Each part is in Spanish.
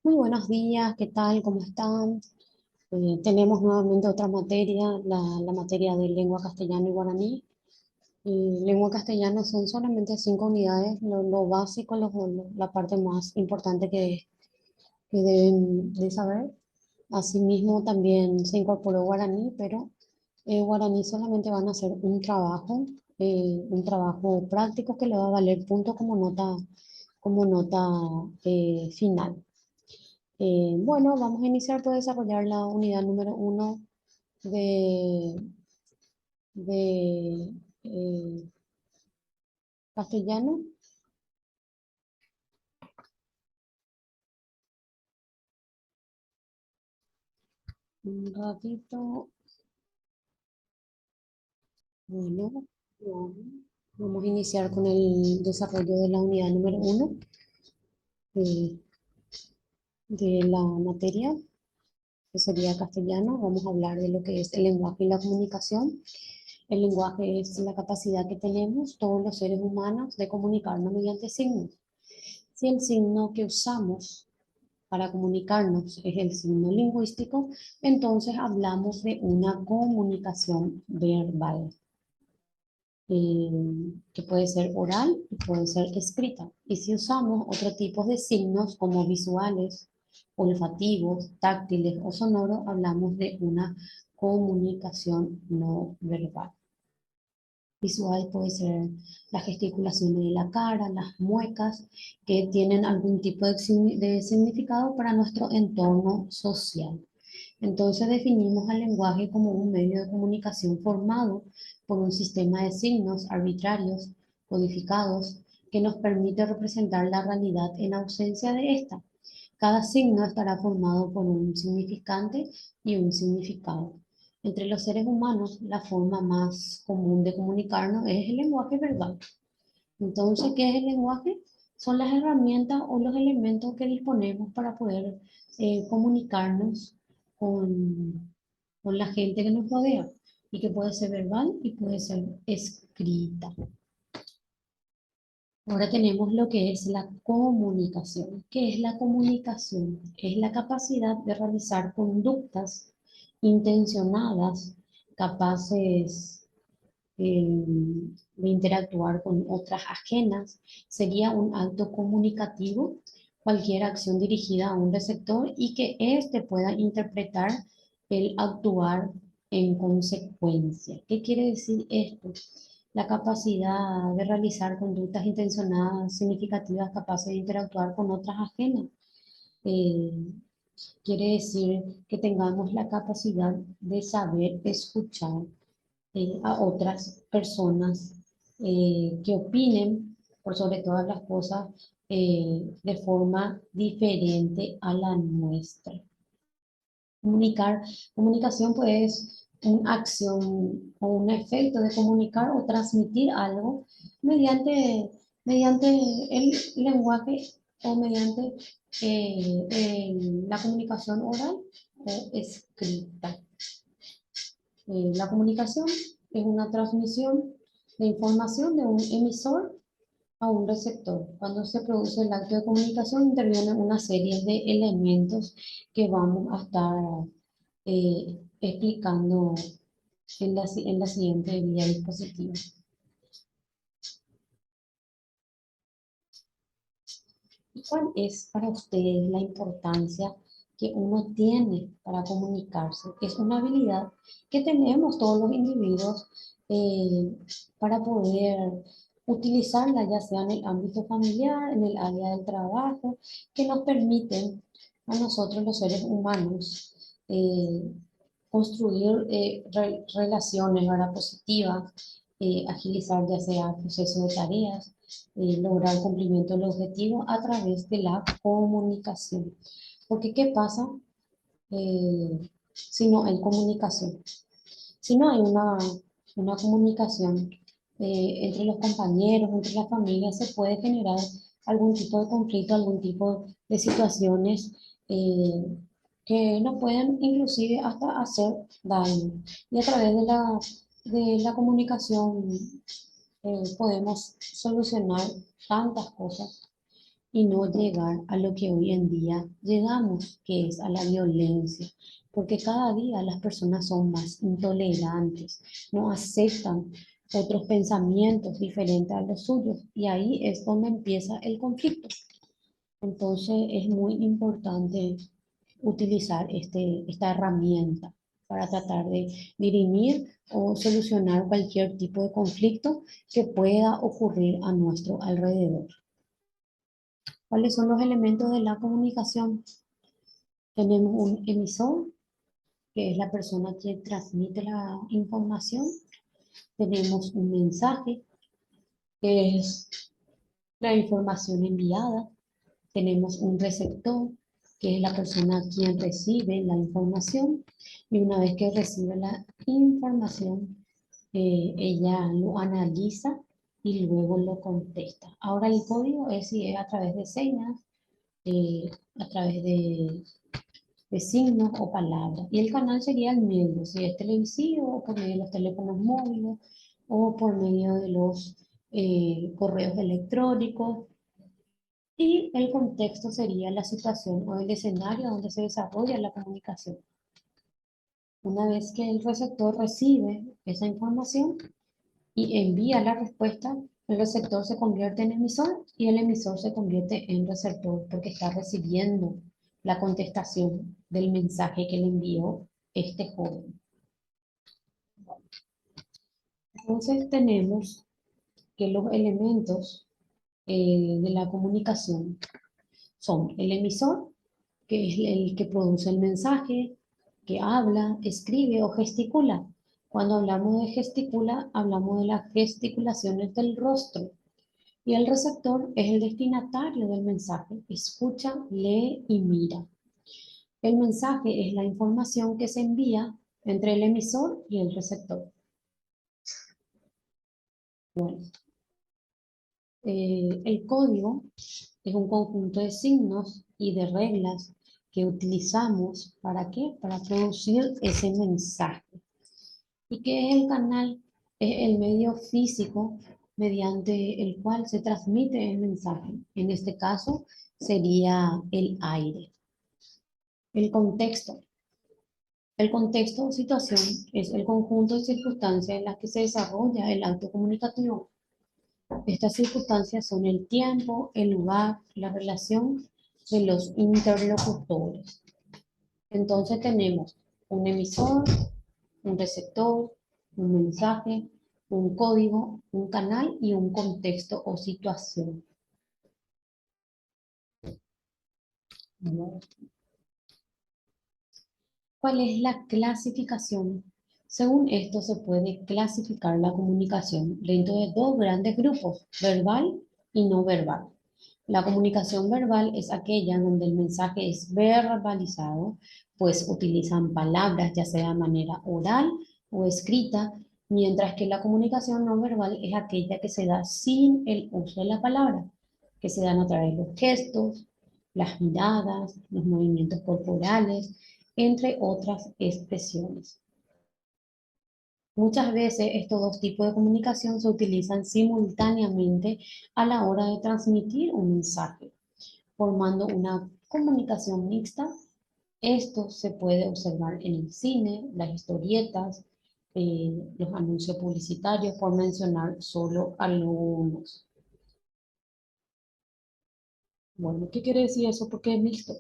Muy buenos días, ¿qué tal? ¿Cómo están? Tenemos nuevamente otra materia, la materia de lengua castellano y guaraní. Lengua castellana son solamente 5 unidades, lo básico, la parte más importante que deben de saber. Asimismo, también se incorporó guaraní, pero guaraní solamente van a hacer un trabajo práctico que le va a valer punto como nota final. Bueno, vamos a iniciar por desarrollar la unidad número 1 de, de castellano. Un ratito. Bueno, vamos vamos a iniciar con el desarrollo de la unidad número 1 de, de la materia, que sería castellano. Vamos a hablar de lo que es el lenguaje y la comunicación. El lenguaje es la capacidad que tenemos todos los seres humanos de comunicarnos mediante signos. Si el signo que usamos para comunicarnos es el signo lingüístico, entonces hablamos de una comunicación verbal, que puede ser oral y puede ser escrita. Y si usamos otro tipo de signos como visuales, olfativos, táctiles o sonoros, hablamos de una comunicación no verbal. Visual puede ser las gesticulaciones de la cara, las muecas, que tienen algún tipo de significado para nuestro entorno social. Entonces definimos al lenguaje como un medio de comunicación formado por un sistema de signos arbitrarios, codificados, que nos permite representar la realidad en ausencia de esta. Cada signo estará formado por un significante y un significado. Entre los seres humanos, la forma más común de comunicarnos es el lenguaje verbal. Entonces, ¿qué es el lenguaje? Son las herramientas o los elementos que disponemos para poder comunicarnos con, con la gente que nos rodea y que puede ser verbal y puede ser escrita. Ahora tenemos lo que es la comunicación. ¿Qué es la comunicación? Es la capacidad de realizar conductas intencionadas, capaces de interactuar con otras ajenas. Sería un acto comunicativo, cualquier acción dirigida a un receptor y que éste pueda interpretar el actuar en consecuencia. ¿Qué quiere decir esto? La capacidad de realizar conductas intencionadas, significativas, capaces de interactuar con otras ajenas. Eh, Quiere decir que tengamos la capacidad de saber escuchar a otras personas que opinen por sobre todas las cosas de forma diferente a la nuestra. Comunicar, comunicación pues una acción o un efecto de comunicar o transmitir algo mediante, mediante el lenguaje o mediante la comunicación oral o escrita. La comunicación es una transmisión de información de un emisor a un receptor. Cuando se produce el acto de comunicación intervienen una serie de elementos que vamos a estar explicando en la siguiente vía dispositiva. ¿Y cuál es para ustedes la importancia que uno tiene para comunicarse? Es una habilidad que tenemos todos los individuos eh, para poder utilizarla, ya sea en el ámbito familiar, en el área del trabajo, que nos permiten a nosotros los seres humanos construir relaciones, ¿verdad? Positivas, agilizar ya sea el proceso de tareas, lograr el cumplimiento del objetivo a través de la comunicación. Porque ¿qué pasa si no hay comunicación? Si no hay una comunicación entre los compañeros, entre la familia, se puede generar algún tipo de conflicto, algún tipo de situaciones que nos pueden inclusive hasta hacer daño. Y a través de la comunicación podemos solucionar tantas cosas. y no llegar a lo que hoy en día llegamos, que es a la violencia, porque cada día las personas son más intolerantes, no aceptan otros pensamientos diferentes a los suyos y ahí es donde empieza el conflicto. Entonces es muy importante utilizar esta herramienta para tratar de dirimir o solucionar cualquier tipo de conflicto que pueda ocurrir a nuestro alrededor. ¿Cuáles son los elementos de la comunicación? Tenemos un emisor, que es la persona que transmite la información. Tenemos un mensaje, que es la información enviada. Tenemos un receptor, que es la persona quien recibe la información. Y una vez que recibe la información, ella lo analiza y luego lo contesta. Ahora el código es si es a través de señas, a través de signos o palabras. Y el canal sería el medio, si es televisivo o por medio de los teléfonos móviles o por medio de los correos electrónicos. Y el contexto sería la situación o el escenario donde se desarrolla la comunicación. Una vez que el receptor recibe esa información y envía la respuesta, el receptor se convierte en emisor y el emisor se convierte en receptor porque está recibiendo la contestación del mensaje que le envió este joven. Entonces tenemos que los elementos de la comunicación son el emisor, que es el que produce el mensaje, que habla, escribe o gesticula. Cuando hablamos de gesticula, hablamos de las gesticulaciones del rostro. Y el receptor es el destinatario del mensaje. Escucha, lee y mira. El mensaje es la información que se envía entre el emisor y el receptor. Bueno, el código es un conjunto de signos y de reglas que utilizamos ¿para qué? Para producir ese mensaje. ¿Y qué es el canal? Es el medio físico mediante el cual se transmite el mensaje. En este caso sería el aire. El contexto. El contexto o situación es el conjunto de circunstancias en las que se desarrolla el acto comunicativo. Estas circunstancias son el tiempo, el lugar, la relación de los interlocutores. Entonces tenemos un emisor, un receptor, un mensaje, un código, un canal y un contexto o situación. ¿Cuál es la clasificación? Según esto se puede clasificar la comunicación dentro de dos grandes grupos, verbal y no verbal. La comunicación verbal es aquella donde el mensaje es verbalizado, pues utilizan palabras ya sea de manera oral o escrita, mientras que la comunicación no verbal es aquella que se da sin el uso de la palabra, que se dan a través de los gestos, las miradas, los movimientos corporales, entre otras expresiones. Muchas veces estos dos tipos de comunicación se utilizan simultáneamente a la hora de transmitir un mensaje, formando una comunicación mixta. Esto se puede observar en el cine, las historietas, los anuncios publicitarios, por mencionar solo algunos. Bueno, ¿qué quiere decir eso? ¿Por qué es mixto?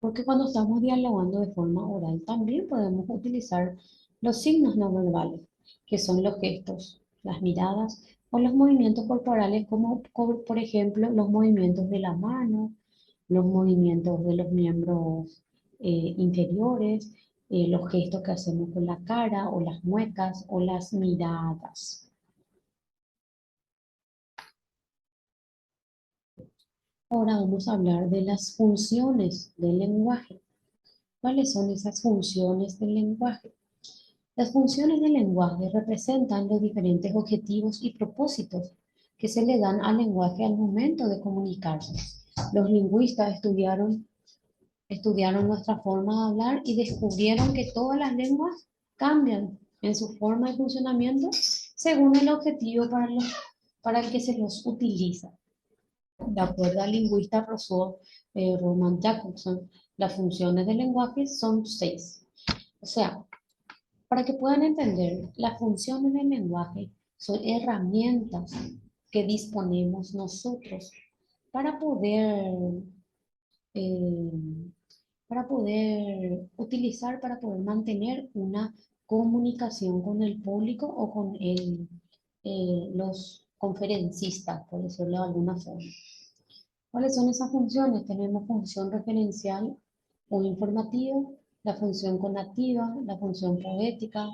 Porque cuando estamos dialogando de forma oral también podemos utilizar los signos no verbales, que son los gestos, las miradas o los movimientos corporales como por ejemplo los movimientos de la mano, los movimientos de los miembros inferiores, los gestos que hacemos con la cara o las muecas o las miradas. Ahora vamos a hablar de las funciones del lenguaje. ¿Cuáles son esas funciones del lenguaje? Las funciones del lenguaje representan los diferentes objetivos y propósitos que se le dan al lenguaje al momento de comunicarse. Los lingüistas estudiaron nuestra forma de hablar y descubrieron que todas las lenguas cambian en su forma de funcionamiento según el objetivo para el que se los utiliza. De acuerdo al lingüista Rousseau, Roman Jacobson, las funciones del lenguaje son 6. O sea, para que puedan entender, las funciones del lenguaje son herramientas que disponemos nosotros para poder, eh, utilizar, para poder mantener una comunicación con el público o con los conferencistas, por decirlo de alguna forma. ¿Cuáles son esas funciones? Tenemos función referencial o informativa, la función conativa, la función poética,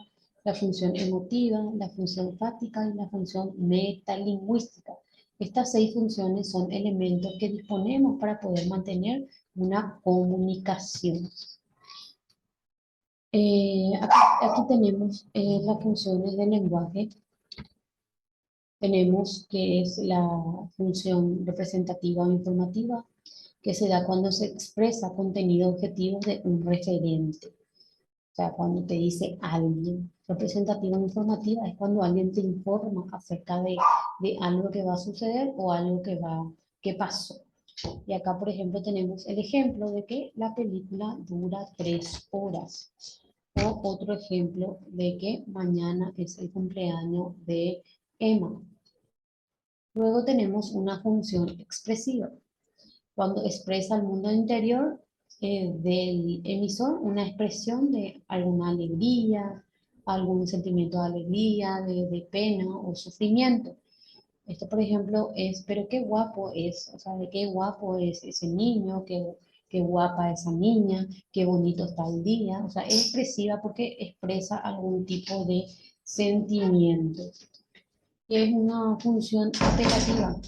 la función emotiva, la función fática y la función metalingüística. Estas 6 funciones son elementos que disponemos para poder mantener una comunicación. Aquí tenemos las funciones del lenguaje. Tenemos que es la función representativa o informativa, que se da cuando se expresa contenido objetivo de un referente. O sea, cuando te dice alguien. Representativa o informativa es cuando alguien te informa acerca de algo que va a suceder o algo que pasó. Y acá, por ejemplo, tenemos el ejemplo de que la película dura 3 horas. O otro ejemplo de que mañana es el cumpleaños de Emma. Luego tenemos una función expresiva, cuando expresa al mundo interior del emisor una expresión de alguna alegría, algún sentimiento de alegría, de pena o sufrimiento. Esto, por ejemplo, es, pero qué guapo es, o sea, de qué guapo es ese niño, qué guapa esa niña, qué bonito está el día. O sea, es expresiva porque expresa algún tipo de sentimiento. Es una función apelativa.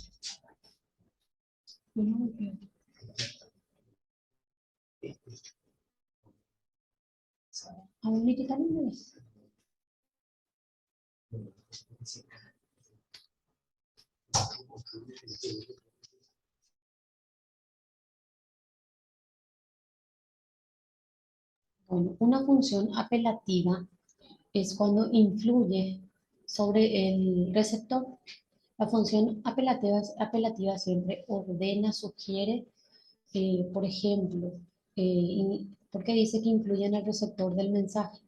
A ver, ¿qué tal inglés? Bueno, una función apelativa es cuando influye sobre el receptor. La función apelativa siempre ordena, sugiere, por ejemplo, porque dice que influye en el receptor del mensaje,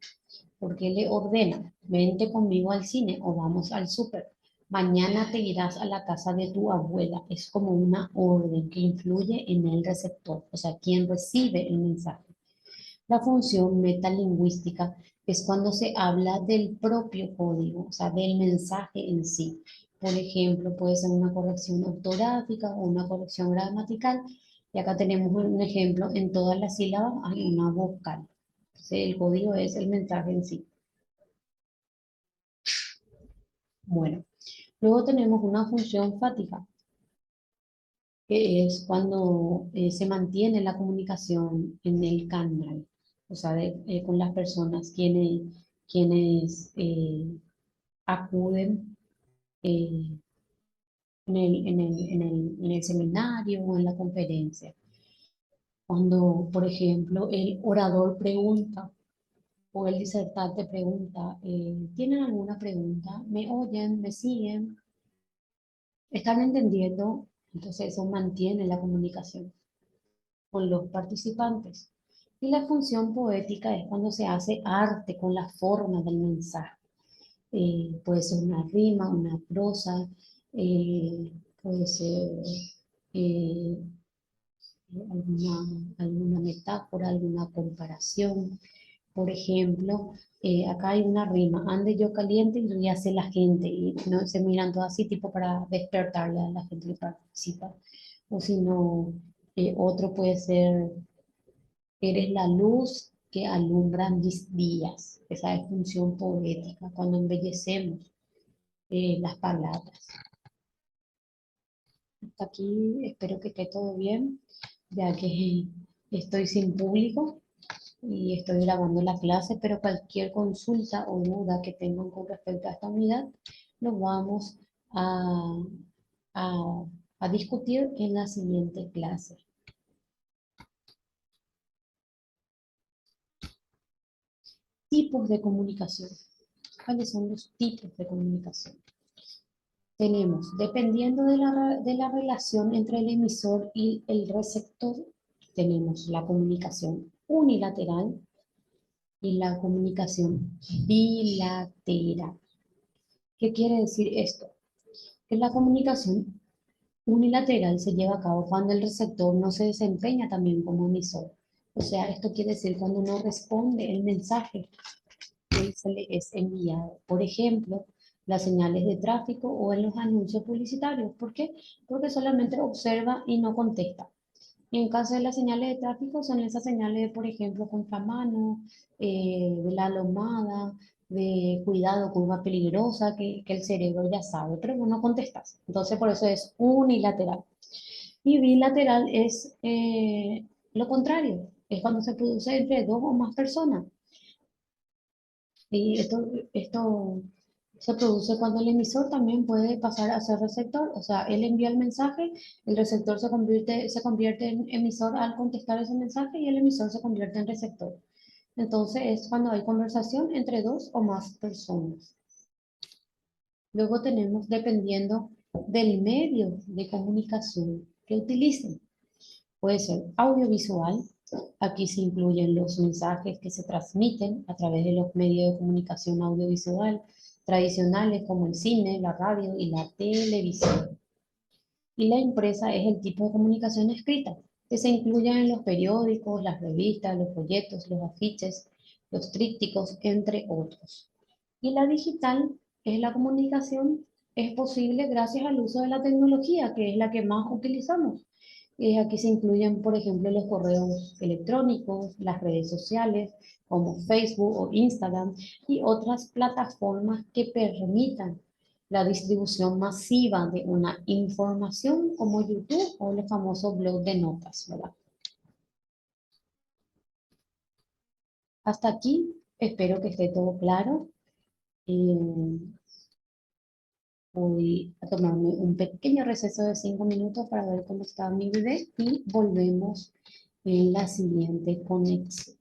porque le ordena, vente conmigo al cine o vamos al súper. Mañana te irás a la casa de tu abuela. Es como una orden que influye en el receptor, o sea, quien recibe el mensaje. La función metalingüística es cuando se habla del propio código, o sea, del mensaje en sí. Por ejemplo, puede ser una corrección ortográfica o una corrección gramatical. Y acá tenemos un ejemplo, en todas las sílabas hay una vocal. Entonces, el código es el mensaje en sí. Bueno, luego tenemos una función fática, que es cuando se mantiene la comunicación en el canal, o sea, con las personas quienes acuden eh, en el seminario o en la conferencia. Cuando, por ejemplo, el orador pregunta o el disertante pregunta, ¿tienen alguna pregunta? ¿Me oyen? ¿Me siguen? ¿Están entendiendo? Entonces eso mantiene la comunicación con los participantes. Y la función poética es cuando se hace arte con la forma del mensaje. Puede ser una rima, una prosa, eh, puede ser eh, alguna metáfora, alguna comparación. Por ejemplo, acá hay una rima, ande yo caliente y ríase la gente, y no se miran todas así, tipo para despertarle a la gente que participa. O si no, otro puede ser, eres la luz que alumbra mis días. Esa es función poética, cuando embellecemos las palabras. Hasta aquí espero que esté todo bien, ya que estoy sin público y estoy grabando la clase, pero cualquier consulta o duda que tengan con respecto a esta unidad, lo vamos a, a, a discutir en la siguiente clase. Tipos de comunicación. ¿Cuáles son los tipos de comunicación? tenemos, dependiendo de la relación entre el emisor y el receptor, tenemos la comunicación unilateral y la comunicación bilateral. ¿Qué quiere decir esto? Que la comunicación unilateral se lleva a cabo cuando el receptor no se desempeña también como emisor. O sea, esto quiere decir cuando no responde el mensaje que se le es enviado. Por ejemplo, las señales de tráfico o en los anuncios publicitarios. ¿Por qué? Porque solamente observa y no contesta. Y en caso de las señales de tráfico, son esas señales de, por ejemplo, contramano, de la lomada, de cuidado, curva peligrosa, que el cerebro ya sabe, pero vos no contestas. Entonces, por eso es unilateral. Y bilateral es lo contrario, es cuando se produce entre dos o más personas. Y esto se produce cuando el emisor también puede pasar a ser receptor, o sea, él envía el mensaje, el receptor se convierte en emisor al contestar ese mensaje y el emisor se convierte en receptor. Entonces es cuando hay conversación entre dos o más personas. Luego tenemos, dependiendo del medio de comunicación que utilicen, puede ser audiovisual. Aquí se incluyen los mensajes que se transmiten a través de los medios de comunicación audiovisual tradicionales como el cine, la radio y la televisión. Y la impresa es el tipo de comunicación escrita, que se incluye en los periódicos, las revistas, los folletos, los afiches, los trípticos, entre otros. Y la digital es la comunicación, es posible gracias al uso de la tecnología, que es la que más utilizamos. Aquí se incluyen, por ejemplo, los correos electrónicos, las redes sociales como Facebook o Instagram y otras plataformas que permitan la distribución masiva de una información como YouTube o el famoso blog de notas, ¿verdad? Hasta aquí, espero que esté todo claro. Eh, Voy a tomarme un pequeño receso de 5 minutos para ver cómo está mi bebé y volvemos en la siguiente conexión.